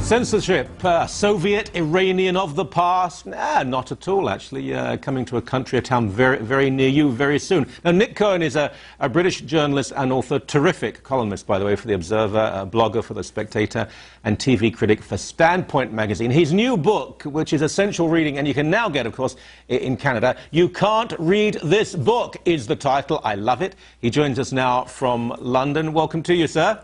Censorship, Soviet, Iranian of the past? Nah, not at all, actually. Coming to a country, a town very near you very soon. Now, Nick Cohen is a British journalist and author, terrific columnist, by the way, for The Observer, a blogger for The Spectator, and TV critic for Standpoint magazine. His new book, which is essential reading, and you can now get, of course, in Canada, You Can't Read This Book, is the title. I love it. He joins us now from London. Welcome to you, sir.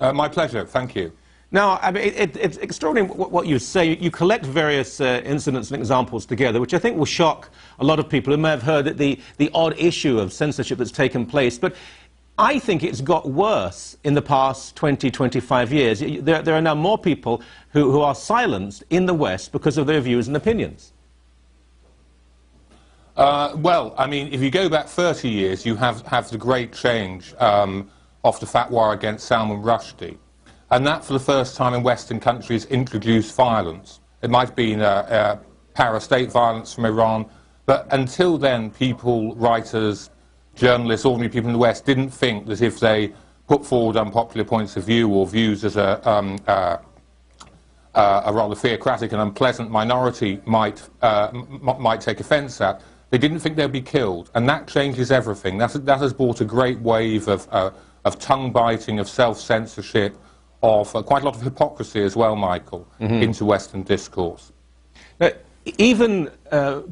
My pleasure. Thank you. Now, I mean, it's extraordinary what you say. You collect various incidents and examples together, which I think will shock a lot of people who may have heard that the odd issue of censorship that's taken place. But I think it's got worse in the past 20, 25 years. There are now more people who are silenced in the West because of their views and opinions. Well, I mean, if you go back 30 years, you have the great change of the fatwa against Salman Rushdie. And that, for the first time in Western countries, introduced violence. It might have been para-state violence from Iran, but until then, people, writers, journalists, ordinary people in the West didn't think that if they put forward unpopular points of view or views as a rather theocratic and unpleasant minority might take offence at, they didn't think they'd be killed. And that changes everything. That has brought a great wave of tongue-biting, of self-censorship, of quite a lot of hypocrisy as well, Michael, into Western discourse. Even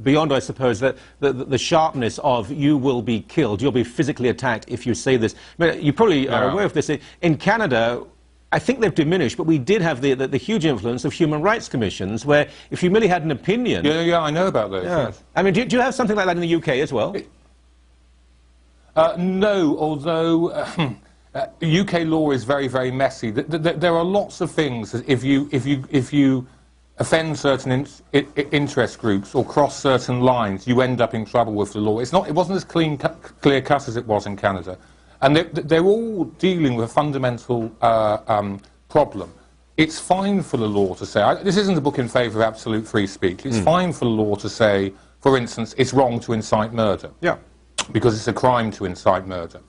beyond, I suppose, the sharpness of you will be killed, you'll be physically attacked if you say this. I mean, you probably are aware of this. In Canada, I think they've diminished, but we did have the huge influence of human rights commissions, where if you merely had an opinion... Yeah, I know about those. Yeah. Yes. I mean, do you have something like that in the UK as well? No, although... UK law is very messy. There are lots of things that if you offend certain interest groups or cross certain lines, you end up in trouble with the law. It wasn't as clear cut as it was in Canada, and they're all dealing with a fundamental problem. It's fine for the law to say, this isn't a book in favour of absolute free speech. It's fine for the law to say, for instance, it's wrong to incite murder. Yeah, because it's a crime to incite murder.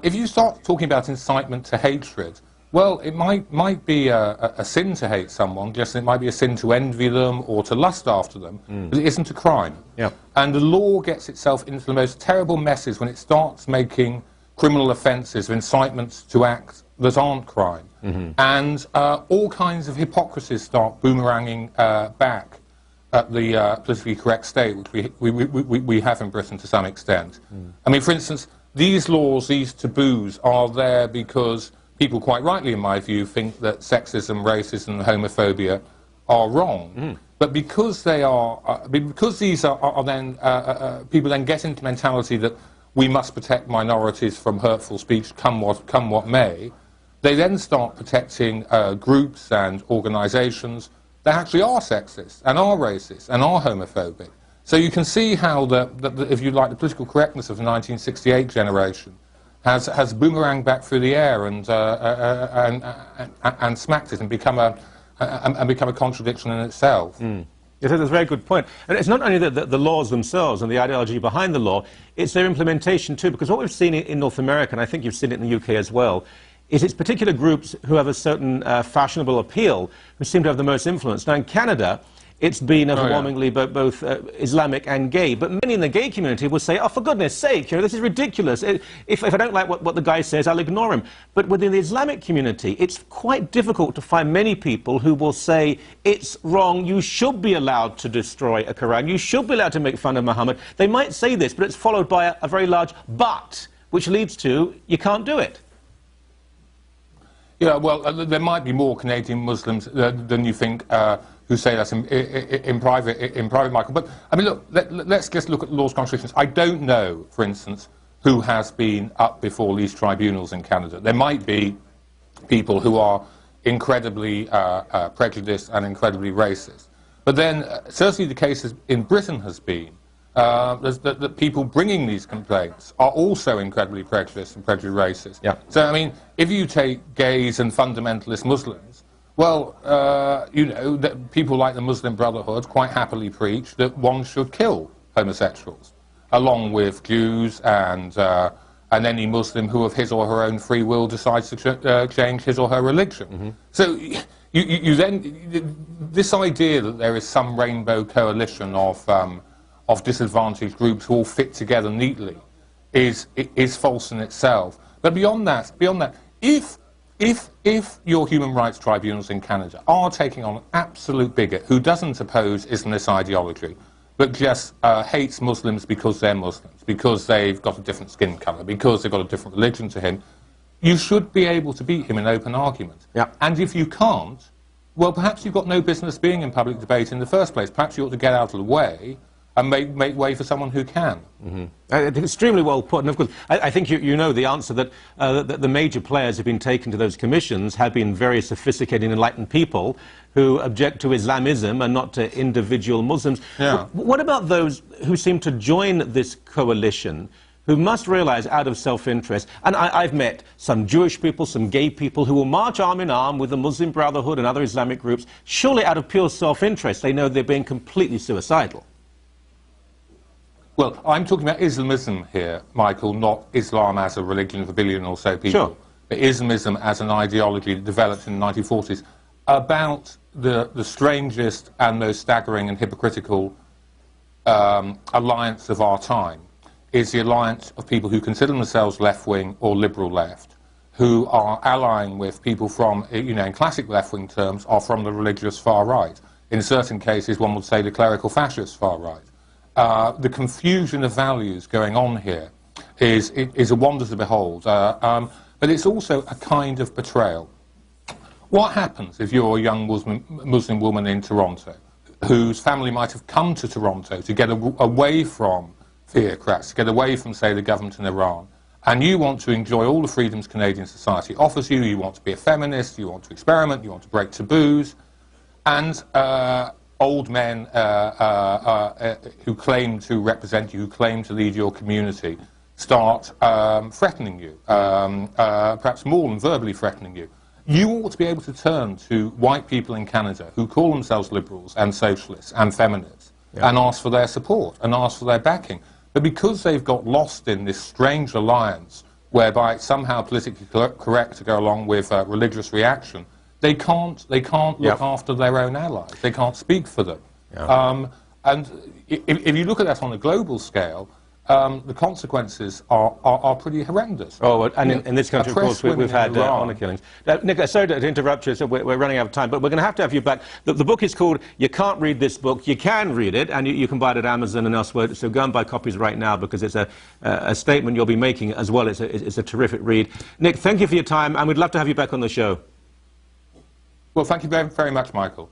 If you start talking about incitement to hatred, well, it might be a sin to hate someone, just it might be a sin to envy them or to lust after them, but it isn't a crime. Yeah. And the law gets itself into the most terrible messes when it starts making criminal offences of incitements to acts that aren't crime. And all kinds of hypocrisies start boomeranging back at the politically correct state, which we have in Britain to some extent. I mean, for instance, these laws, these taboos, are there because people, quite rightly in my view, think that sexism, racism and homophobia are wrong. But because they are, because these are then, people then get into mentality that we must protect minorities from hurtful speech, come what may, they then start protecting groups and organisations that actually are sexist and are racist and are homophobic. So you can see how, if you like, the political correctness of the 1968 generation has boomeranged back through the air and smacked it and become a contradiction in itself. Yes, that's a very good point. And it's not only the laws themselves and the ideology behind the law, it's their implementation too, because what we've seen in North America, and I think you've seen it in the UK as well, is it's particular groups who have a certain fashionable appeal who seem to have the most influence. Now in Canada, it's been overwhelmingly both Islamic and gay. But many in the gay community will say, oh, for goodness sake, you know, this is ridiculous. If I don't like what the guy says, I'll ignore him. But within the Islamic community, it's quite difficult to find many people who will say, it's wrong, you should be allowed to destroy a Quran, you should be allowed to make fun of Muhammad. They might say this, but it's followed by a very large but, which leads to, you can't do it. Yeah, well, there might be more Canadian Muslims than you think who say that in private, Michael. But, I mean, look, let's just look at laws, constitutions. I don't know, for instance, who has been up before these tribunals in Canada. There might be people who are incredibly prejudiced and incredibly racist. But then, certainly the case in Britain has been that people bringing these complaints are also incredibly prejudiced and racist. Yeah. So, I mean, if you take gays and fundamentalist Muslims, well, you know, that people like the Muslim Brotherhood quite happily preach that one should kill homosexuals, along with Jews and and any Muslim who of his or her own free will decides to change his or her religion. Mm-hmm. So you then, this idea that there is some rainbow coalition of disadvantaged groups who all fit together neatly is false in itself. But beyond that, if your human rights tribunals in Canada are taking on an absolute bigot who doesn't oppose Islamist ideology, but just hates Muslims because they're Muslims, because they've got a different skin colour, because they've got a different religion to him, you should be able to beat him in open argument. Yeah. And if you can't, well, perhaps you've got no business being in public debate in the first place. Perhaps you ought to get out of the way and make way for someone who can. Mm-hmm. Extremely well put. And of course, I think you know the answer, that the major players who've been taken to those commissions have been very sophisticated, enlightened people who object to Islamism and not to individual Muslims. Yeah. What about those who seem to join this coalition, who must realize out of self-interest, and I've met some Jewish people, some gay people who will march arm in arm with the Muslim Brotherhood and other Islamic groups, surely out of pure self-interest. They know they're being completely suicidal. Well, I'm talking about Islamism here, Michael, not Islam as a religion of a billion or so people. Sure. But Islamism as an ideology that developed in the 1940s about the strangest and most staggering and hypocritical alliance of our time is the alliance of people who consider themselves left-wing or liberal left, who are allying with people from, you know, in classic left-wing terms, are from the religious far right. In certain cases, one would say the clerical fascist far right. The confusion of values going on here is a wonder to behold, but it's also a kind of betrayal. What happens if you're a young Muslim woman in Toronto whose family might have come to Toronto to get away from theocrats, to get away from, say, the government in Iran, and you want to enjoy all the freedoms Canadian society offers you, you want to be a feminist, you want to experiment, you want to break taboos, and old men who claim to represent you, who claim to lead your community, start threatening you, perhaps more than verbally threatening you. You ought to be able to turn to white people in Canada who call themselves liberals and socialists and feminists, yeah, and ask for their support and ask for their backing. But because they've got lost in this strange alliance whereby it's somehow politically correct to go along with religious reaction, they can't look after their own allies. They can't speak for them. Yeah. And if you look at that on a global scale, the consequences are pretty horrendous. Oh, and in this country, of course, we've had honour killings. Nick, sorry to interrupt you, so we're running out of time, but we're going to have you back. The book is called You Can't Read This Book. You can read it, and you can buy it at Amazon and elsewhere, so go and buy copies right now, because it's a statement you'll be making as well. It's a terrific read. Nick, thank you for your time, and we'd love to have you back on the show. Well, thank you very, very much, Michael.